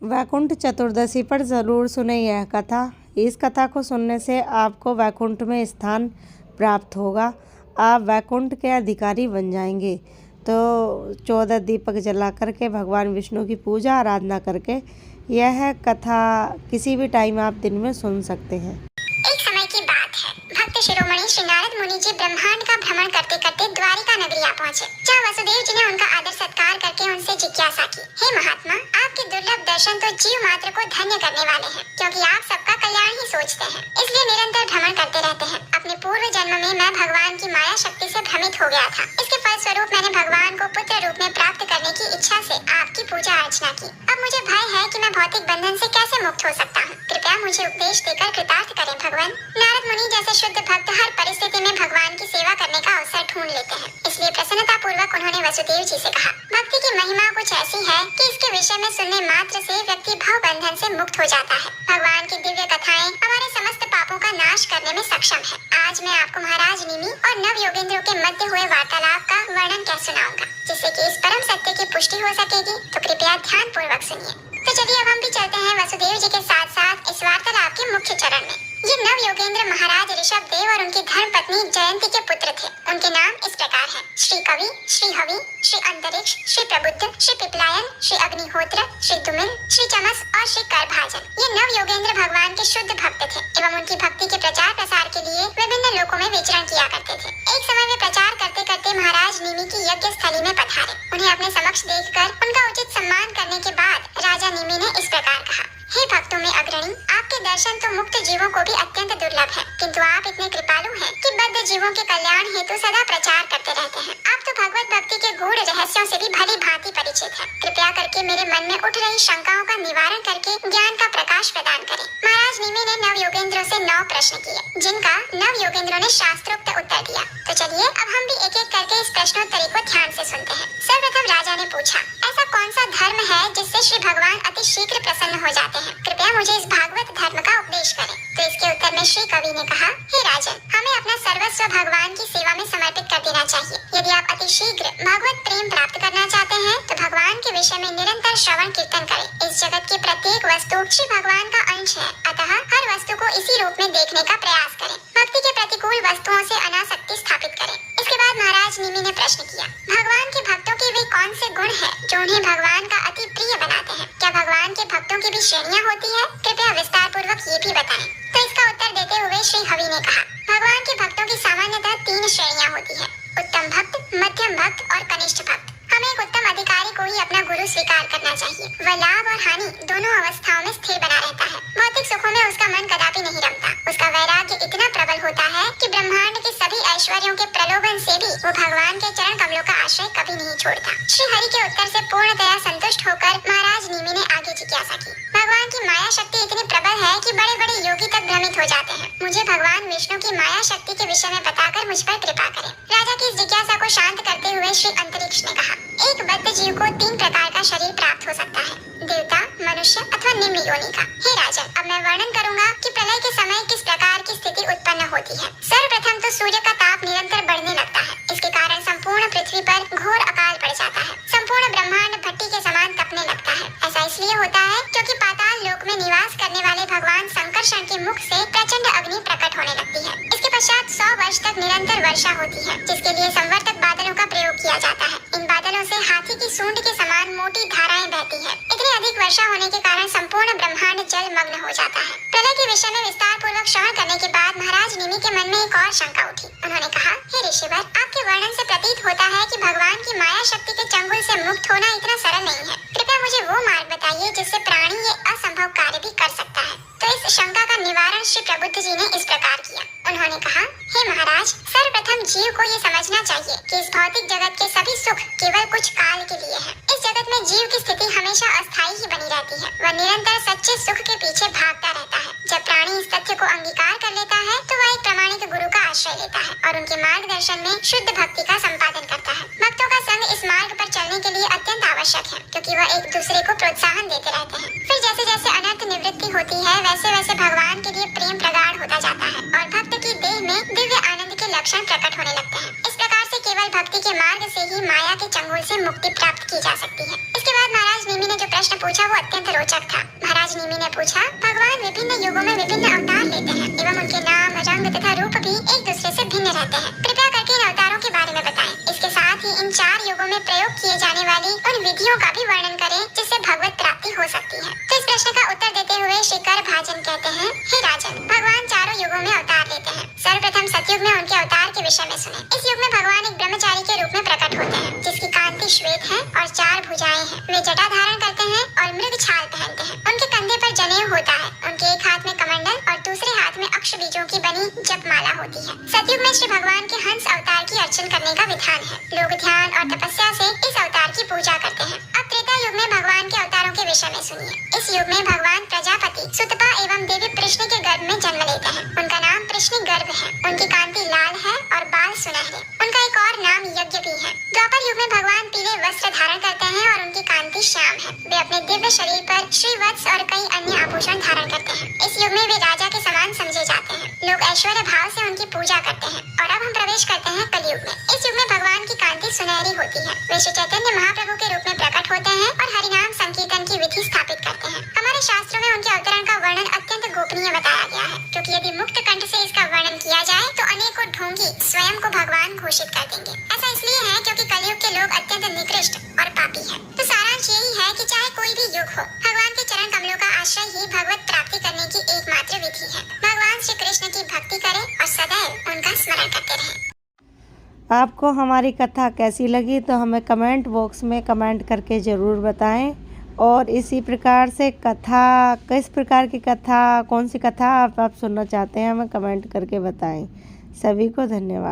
वैकुंठ चतुर्दशी पर ज़रूर सुने यह कथा। इस कथा को सुनने से आपको वैकुंठ में स्थान प्राप्त होगा। आप वैकुंठ के अधिकारी बन जाएंगे। तो 14 दीपक जला करके भगवान विष्णु की पूजा आराधना करके यह कथा किसी भी टाइम आप दिन में सुन सकते हैं। एक समय की बात है, भक्त शिरोमणि श्री नारद मुनि जी ब्रह्मांड का भ्रमण करते करते द्वारिका नगरी आ पहुंचे, जहाँ वसुदेव जी ने उनका आदर सत्कार करके उनसे जिज्ञासा की, हे महात्मा, आपके दुर्लभ दर्शन तो जीव मात्र को धन्य करने वाले हैं, क्योंकि आप सबका कल्याण ही सोचते हैं, इसलिए निरंतर भ्रमण करते रहते हैं। अपने पूर्व जन्म में मैं भगवान की माया शक्ति से भ्रमित हो गया था। इसके फलस्वरूप मैंने भगवान को पुत्र रूप में प्राप्त करने की इच्छा से आपकी पूजा अर्चना की। अब मुझे भय है कि मैं भौतिक बंधन से कैसे मुक्त हो सकता हूँ। कृपया मुझे उपदेश देकर कृतार्थ करें भगवान। नारद मुनि जैसे शुद्ध भक्त हर परिस्थिति में भगवान की सेवा करने का अवसर ढूंढ लेते हैं, इसलिए प्रसन्नता पूर्वक उन्होंने वसुदेव जी से कहा, भक्ति की महिमा कुछ ऐसी है कि इसके विषय में सुनने मात्र से व्यक्ति भव बंधन से मुक्त हो जाता है। भगवान की दिव्य कथाएं हमारे समस्त पापों का नाश करने में सक्षम है। आज मैं आपको महाराज निमि और नव योगेंद्रों के मध्य हुए वार्तालाप का वर्णन कह सुनाऊंगा, जिससे कि इस परम सत्य की पुष्टि हो सकेगी। तो कृपया ध्यान पूर्वक सुनिए। तो चलिए अब हम भी चलते हैं वसुदेव जी के साथ साथ इस वार्तालाप के मुख्य चरण में। ये नव योगेंद्र महाराज ऋषभ देव और उनकी धर्म पत्नी जयंती के पुत्र थे। उनके नाम इस प्रकार हैं, श्री कवि, श्री हवि, श्री अंतरिक्ष, श्री प्रबुद्ध, श्री पिपलायन, श्री अग्निहोत्र, श्री दुमिल, श्री चमस और श्री करभाजन। ये नव योगेंद्र भगवान के शुद्ध भक्त थे एवं उनकी भक्ति के प्रचार प्रसार के लिए विभिन्न लोकों में विचरण किया करते थे। एक समय वे प्रचार करते करते महाराज निमि की यज्ञ स्थली में पधारे। उन्हें अपने समक्ष देखकर उनका उचित सम्मान करने के बाद राजा निमि ने इस प्रकार कहा, हे भक्तों में अग्रणी, आपके दर्शन तो मुक्त जीवों को भी अत्यंत दुर्लभ है, किंतु आप इतने कृपालु हैं कि बद्ध जीवों के कल्याण हेतु सदा प्रचार करते रहते हैं। आप तो भगवत भक्ति के गूढ़ रहस्यों से भी भली भांति परिचित हैं। कृपया करके मेरे मन में उठ रही शंकाओं का निवारण करके ज्ञान का प्रकाश प्रदान करें। महाराज निमि ने नव योगेंद्रों से 9 प्रश्न किए, जिनका नव योगेंद्रों ने शास्त्रोक्त उत्तर दिया। तो चलिए अब हम भी एक एक करके इस प्रश्नोत्तरी को ध्यान से सुनते हैं। सर्वप्रथम राजा ने पूछा, ऐसा कौन सा धर्म है जिससे श्री भगवान अति शीघ्र प्रसन्न हो जाते हैं? कृपया मुझे इस भागवत धर्म का उपदेश करें। तो इसके उत्तर में श्री कवि ने कहा, हे राजन, हमें अपना सर्वस्व भगवान की सेवा में समर्पित कर देना चाहिए। यदि आप अति शीघ्र भगवत प्रेम प्राप्त करना चाहते हैं तो भगवान के विषय में निरंतर श्रवण कीर्तन करें। इस जगत की प्रत्येक वस्तु श्री भगवान का अंश है, अतः हर वस्तु को इसी रूप में देखने का प्रयास करें। भक्ति के प्रतिकूल वस्तुओं से अनासक्ति स्थापित करें। इसके बाद महाराज निमि ने प्रश्न किया, भगवान के भक्तों के वे कौन से गुण हैं जो उन्हें भगवान का अति प्रिय बनाते हैं? क्या भगवान के भक्तों की भी श्रेणियां होती है? कृपया विस्तार पूर्वक ये भी बताएं। तो इसका उत्तर देते हुए श्री हवि ने कहा, भगवान के भक्तों की सामान्यतः 3 श्रेणियां होती है, उत्तम भक्त, मध्यम भक्त और कनिष्ठ भक्त। हमें एक उत्तम अधिकारी को ही अपना गुरु स्वीकार करना चाहिए। वह लाभ और हानि दोनों अवस्थाओं में स्थिर बना रहता है। भौतिक सुखों में उसका मन कदापि नहीं रमता। उसका वैराग्य इतना प्रबल होता है कि ब्रह्मांड के सभी ऐश्वर्यों के प्रलोभन से भी वो भगवान के चरण कमलों का आश्रय कभी नहीं छोड़ता। श्री हरि के उत्तर से पूर्णतया संतुष्ट होकर महाराज निमि ने आगे जिज्ञासा की, भगवान की माया शक्ति इतनी प्रबल है कि बड़े बड़े योगी तक भ्रमित हो जाते हैं। मुझे भगवान विष्णु की माया शक्ति के विषय में बताकर मुझ पर कृपा करें। राजा की इस जिज्ञासा को शांत करते हुए श्री अंतरिक्ष ने कहा, एक बद्ध जीव को 3 प्रकार का शरीर प्राप्त हो सकता है, देवता, मनुष्य अथवा निम्न योनि का। हे राजन, अब मैं वर्णन करूंगा कि प्रलय के समय किस प्रकार की स्थिति उत्पन्न होती है। सर्वप्रथम तो सूर्य का ताप निरंतर बढ़ने लगता है। इसके कारण संपूर्ण पृथ्वी पर घोर अकाल पड़ जाता है। संपूर्ण ब्रह्मांड भट्टी के समान तपने लगता है। ऐसा इसलिए होता है क्योंकि पाताल लोक में निवास करने वाले भगवान संकर्षण के मुख से प्रचंड अग्नि प्रकट होने लगती है। इसके पश्चात 100 वर्ष तक निरंतर वर्षा होती है, जिसके लिए संवर्तक बादलों का प्रयोग किया जाता है। इन बादलों से हाथी की सूंड के समान मोटी धाराएं बहती है। इतनी अधिक वर्षा होने के कारण संपूर्ण ब्रह्मांड जलमग्न हो जाता है। प्रलय के विषय में विस्तार पूर्वक श्रवण करने के बाद महाराज निमि के मन में एक और शंका उठी। उन्होंने कहा, हे ऋषिवर, आपके वर्णन से प्रतीत होता है कि भगवान की माया शक्ति के चंगुल से मुक्त होना इतना सरल नहीं है। कृपया मुझे वो मार्ग बताइए जिससे प्राणी ये असंभव कार्य भी कर सकता है। तो इस शंका का निवारण श्री प्रबुद्ध जी ने इस प्रकार किया। उन्होंने कहा, हे महाराज, सर्वप्रथम जीव को ये समझना चाहिए कि इस भौतिक जगत के सभी सुख केवल कुछ काल के लिए हैं। इस जगत में जीव की स्थिति हमेशा अस्थायी ही बनी रहती है। वह निरंतर सच्चे सुख के पीछे भागता रहता है। जब प्राणी इस तथ्य को अंगीकार कर लेता है तो वह एक प्रामाणिक गुरु का आश्रय लेता है और उनके मार्गदर्शन में शुद्ध भक्ति का संपादन करता है। भक्तों का संग इस मार्ग पर चलने के लिए अत्यंत आवश्यक है, क्योंकि वह एक दूसरे को प्रोत्साहन देते रहते हैं। फिर जैसे जैसे अनर्थ निवृत्ति होती है, वैसे वैसे भगवान के लिए प्रेम प्रगाढ़ होता जाता है और भक्त की देह में दिव्य आनंद के लक्षण प्रकट होने लगते हैं। इस प्रकार से केवल भक्ति के मार्ग से ही माया के चंगुल से मुक्ति प्राप्त की जा सकती है। इसके बाद महाराज निमि ने जो प्रश्न पूछा वो अत्यंत रोचक था। महाराज निमि ने पूछा, भगवान विभिन्न युगों में विभिन्न अवतार लेते हैं एवं उनके नाम, रंग तथा रूप भी एक दूसरे से भिन्न रहते हैं। कृपया करके इन अवतारों के बारे में बताएं। इसके साथ ही इन 4 युगों में प्रयोग किए जाने वाली उन विधियों का भी वर्णन करें जिससे भगवत प्राप्ति हो सकती है। तो इस प्रश्न का उत्तर देते हुए श्री करभाजन कहते हैं, हे राजन, भगवान 4 युगों में अवतार लेते हैं। सर्वप्रथम सतयुग में उनके अवतार के विषय में सुने। इस युग में भगवान एक ब्रह्मचारी के रूप में प्रकट होते हैं जिसकी कांति श्वेत है और 4 भुजाएं हैं। वे जटा धारण करते हैं और मृग छाल पहनते हैं। उनके कंधे पर जनेऊ होता है। उनके एक हाथ में कमंडल और दूसरे हाथ में अक्ष बीजों की बनी जपमाला होती है। सतयुग में श्री भगवान के हंस अवतार की अर्चन करने का विधान है। लोग ध्यान और तपस्या से इस अवतार की पूजा करते हैं। अब त्रेता युग में भगवान के अवतारों के विषय में सुनिए। इस युग में भगवान प्रजापति, सुतपा एवं देवी प्रश्नि के गर्भ में जन्म लेते हैं। उनका नाम प्रश्नि गर्भ है। उनकी कांति लाल है और बाल सुनहरे। उनका एक और नाम यज्ञ भी है। द्वापर युग में भगवान पीले वस्त्र धारण करते हैं और उनकी कांति श्याम है। वे अपने दिव्य शरीर पर श्रीवत्स और कई अन्य आभूषण धारण करते हैं। इस युग में वे राजा के समान समझे जाते हैं। लोग ऐश्वर्य भाव से उनकी पूजा करते हैं। और अब हम प्रवेश करते हैं कलयुग में। इस युग में भगवान की कांति सुनहरी होती है। वे श्री चैतन्य महाप्रभु के रूप में प्रकट होते हैं और हरिनाम संकीर्तन की विधि स्थापित करते हैं। हमारे शास्त्रों में उनके अवतरण का वर्णन अत्यंत गोपनीय बताया गया है, क्योंकि यदि मुक्त कंठ से इसका वर्णन किया जाए तो अनेकों ढोंगी स्वयं को भगवान घोषित कर देंगे। ऐसा इसलिए है क्योंकि कलयुग के लोग अत्यंत निकृष्ट और पापी हैं। तो सारांश यही है कि चाहे कोई भी युग हो, भगवान के चरण कमलों का आश्रय ही भगवत प्राप्ति करने की एकमात्र विधि है। भगवान श्री कृष्ण की भक्ति करें और सदैव उनका स्मरण करते रहें। आपको हमारी कथा कैसी लगी तो हमें कमेंट बॉक्स में कमेंट करके ज़रूर बताएं। और इसी प्रकार से कथा, किस प्रकार की कथा, कौन सी कथा आप सुनना चाहते हैं, हमें कमेंट करके बताएं। सभी को धन्यवाद।